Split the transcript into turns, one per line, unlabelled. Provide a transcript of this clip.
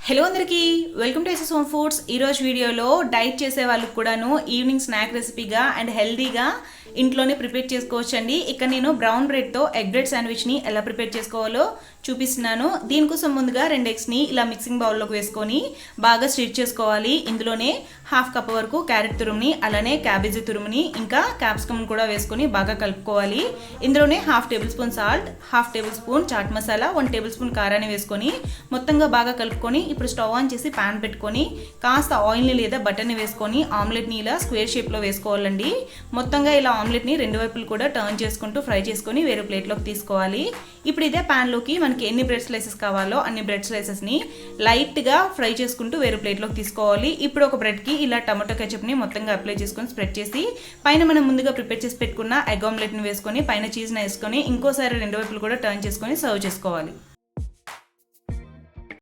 Hello అందరికీ welcome to SS home foods. ఈరోజు వీడియోలో డైట్ చేసే వాళ్ళకి కూడాను ఈవినింగ్ స్నాక్ రెసిపీగా అండ్ హెల్దీగా ఇంట్లోనే ప్రిపేర్ చేసుకోవచ్చండి. ఇక్కడ నేను బ్రౌన్ బ్రెడ్తో ఎగ్ బ్రెడ్ శాండ్విచ్ని ఎలా ప్రిపేర్ చేసుకోవాలో చూపిస్తున్నాను. దీనికోసం ముందుగా 2 ఎగ్స్ని ఇలా మిక్సింగ్ బౌల్లోకి వేసుకొని బాగా స్టిర్ చేసుకోవాలి. ఇందులోనే హాఫ్ కప్ వరకు క్యారెట్ తురుముని, అలానే క్యాబేజీ తురుముని, ఇంకా క్యాప్సికమ్ కూడా వేసుకొని బాగా కలుపుకోవాలి. ఇందులోనే half tablespoon salt, half tablespoon chaat masala, 1 tablespoon కారాన్ని వేసుకొని మొత్తంగా బాగా కలుపుకొని ఇప్పుడు స్టవ్ ఆన్ చేసి ప్యాన్ పెట్టుకొని కాస్త ఆయిల్ని లేదా బటర్ని వేసుకొని ఆమ్లెట్ని ఇలా స్క్వేర్ షేప్లో వేసుకోవాలండి. మొత్తంగా ఇలా ఆమ్లెట్ని 2 వైపులు కూడా టర్న్ చేసుకుంటూ ఫ్రై చేసుకొని వేరే ప్లేట్లోకి తీసుకోవాలి. ఇప్పుడు ఇదే ప్యాన్లోకి మనకి ఎన్ని బ్రెడ్ స్లైసెస్ కావాలో అన్ని బ్రెడ్ స్లైసెస్ని లైట్గా ఫ్రై చేసుకుంటూ వేరే ప్లేట్లోకి తీసుకోవాలి. ఇప్పుడు ఒక బ్రెడ్కి ఇలా టమాటో కెచప్ని మొత్తంగా అప్లై చేసుకొని స్ప్రెడ్ చేసి పైన మనం ముందుగా ప్రిపేర్ చేసి పెట్టుకున్న ఎగ్ ఆమ్లెట్ని వేసుకొని పైన చీజ్ని వేసుకొని ఇంకోసారి 2 వైపులు కూడా టర్న్ చేసుకొని సర్వ్ చేసుకోవాలి.